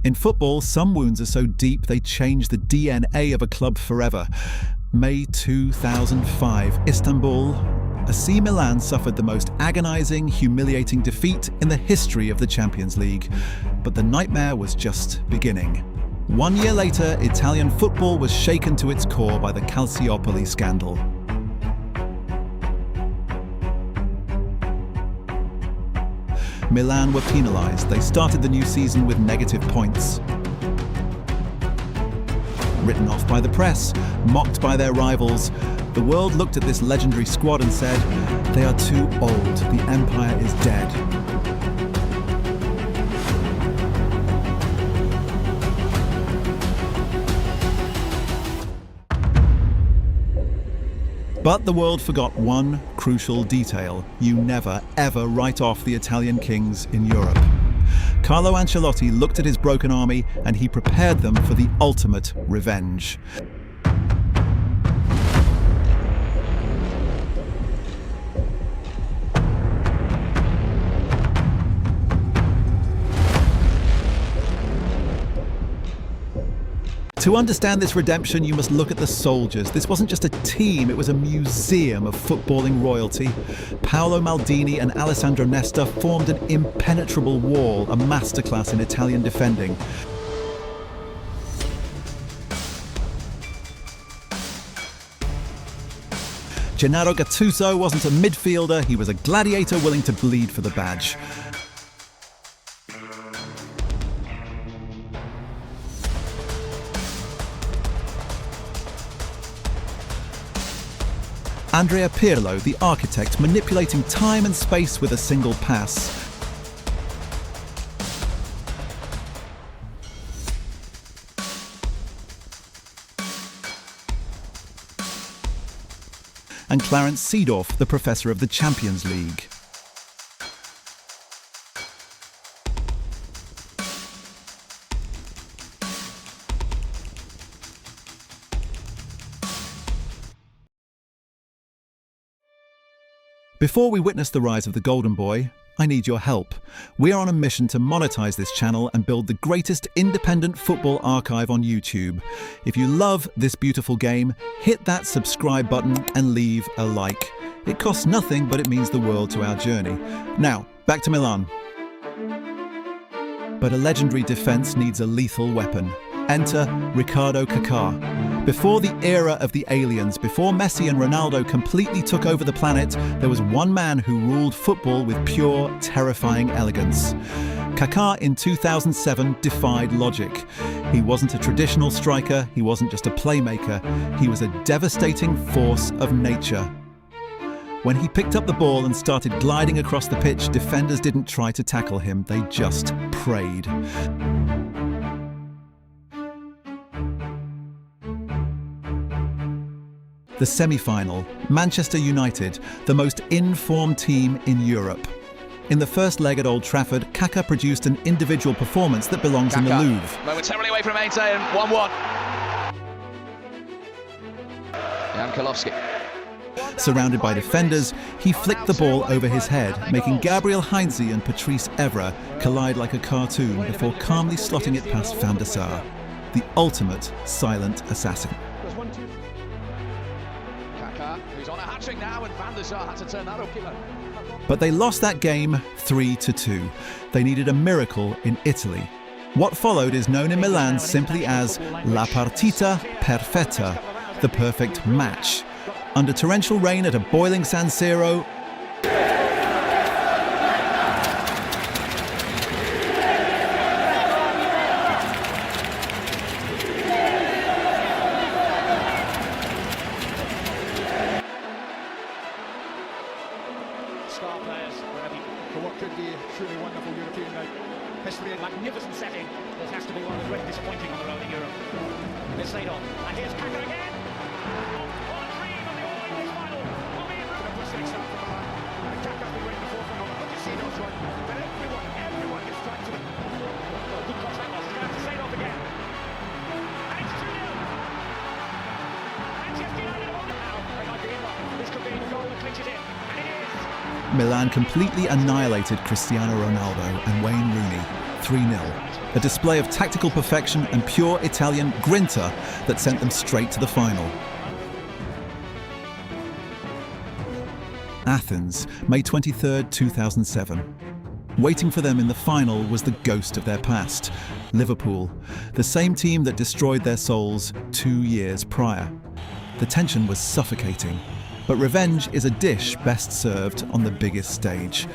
In football, some wounds are so deep they change the DNA of a club forever. May 2005, Istanbul. AC Milan suffered the most agonizing, humiliating defeat in the history of the Champions League. But the nightmare was just beginning. 1 year later, Italian football was shaken to its core by the Calciopoli scandal. Milan were penalised. They started the new season with negative points. Written off by the press, mocked by their rivals, the world looked at this legendary squad and said, "They are too old. The empire is dead." But the world forgot one crucial detail. You never, ever write off the Italian kings in Europe. Carlo Ancelotti looked at his broken army and he prepared them for the ultimate revenge. To understand this redemption, you must look at the soldiers. This wasn't just a team, it was a museum of footballing royalty. Paolo Maldini and Alessandro Nesta formed an impenetrable wall, a masterclass in Italian defending. Gennaro Gattuso wasn't a midfielder, he was a gladiator willing to bleed for the badge. Andrea Pirlo, the architect, manipulating time and space with a single pass. And Clarence Seedorf, the professor of the Champions League. Before we witness the rise of the Golden Boy, I need your help. We are on a mission to monetize this channel and build the greatest independent football archive on YouTube. If you love this beautiful game, hit that subscribe button and leave a like. It costs nothing, but it means the world to our journey. Now, back to Milan. But a legendary defense needs a lethal weapon. Enter Ricardo Kaká. Before the era of the aliens, before Messi and Ronaldo completely took over the planet, there was one man who ruled football with pure, terrifying elegance. Kaká in 2007 defied logic. He wasn't a traditional striker, he wasn't just a playmaker, he was a devastating force of nature. When he picked up the ball and started gliding across the pitch, defenders didn't try to tackle him, they just prayed. The semi-final, Manchester United, the most in-form team in Europe. In the first leg at Old Trafford, Kaka produced an individual performance that belongs in the Louvre. Momentarily away from 8 and 1-1. Jan Karlovsky. Surrounded by defenders, he flicked the ball over his head, making Gabriel Heinze and Patrice Evra collide like a cartoon before calmly slotting it past Van der Sar, the ultimate silent assassin. Who's on a hat-trick now, and Van der Sar had to turn that up. But they lost that game 3-2. They needed a miracle in Italy. What followed is known in Milan simply as La Partita Perfetta, the perfect match. Under torrential rain at a boiling San Siro, star players ready for what could be a truly wonderful European night. History, a magnificent setting. This has to be one of the great disappointing on the road in Europe. It's laid on. And here's Kaka again. What a dream of the All-England final. Will be in the first start for Milan. And Kaka's been waiting before for a moment. What do you see those one? But everyone gets tried to win. Well, good cross that was. He's going to have to say it off again. And it's 2-0. Manchester United have won it now. They might be in one. This could be the goal that clinches it. And it is. Milan completely annihilated Cristiano Ronaldo and Wayne Rooney. 3-0. A display of tactical perfection and pure Italian grinta that sent them straight to the final. Athens, May 23, 2007. Waiting for them in the final was the ghost of their past, Liverpool, the same team that destroyed their souls 2 years prior. The tension was suffocating, but revenge is a dish best served on the biggest stage.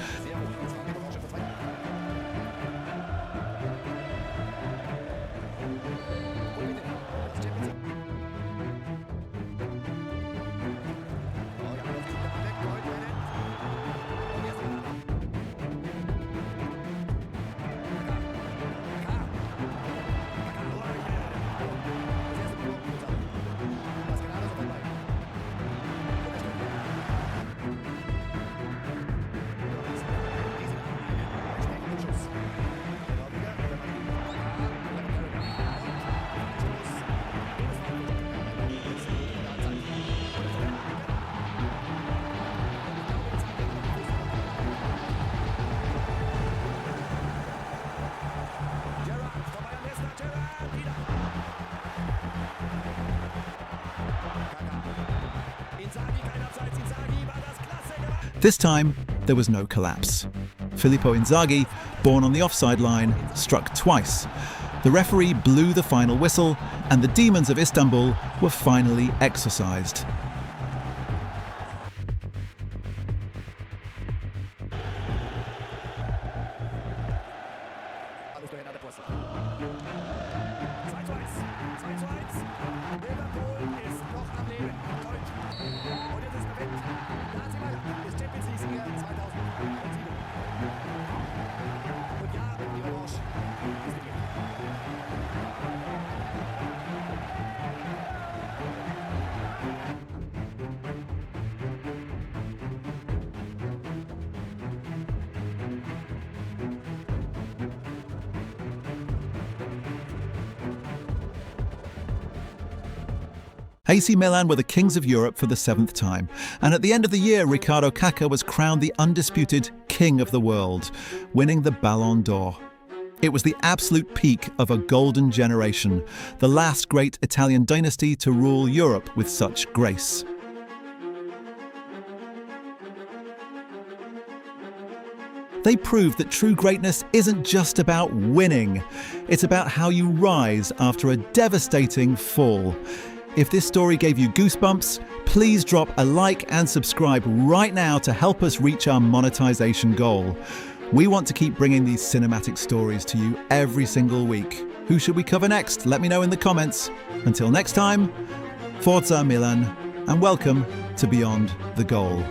This time, there was no collapse. Filippo Inzaghi, born on the offside line, struck twice. The referee blew the final whistle, and the demons of Istanbul were finally exorcised. AC Milan were the kings of Europe for the 7th time, and at the end of the year, Ricardo Kaká was crowned the undisputed king of the world, winning the Ballon d'Or. It was the absolute peak of a golden generation, the last great Italian dynasty to rule Europe with such grace. They proved that true greatness isn't just about winning. It's about how you rise after a devastating fall. If this story gave you goosebumps, please drop a like and subscribe right now to help us reach our monetization goal. We want to keep bringing these cinematic stories to you every single week. Who should we cover next? Let me know in the comments. Until next time, Forza Milan, and welcome to Beyond the Goal.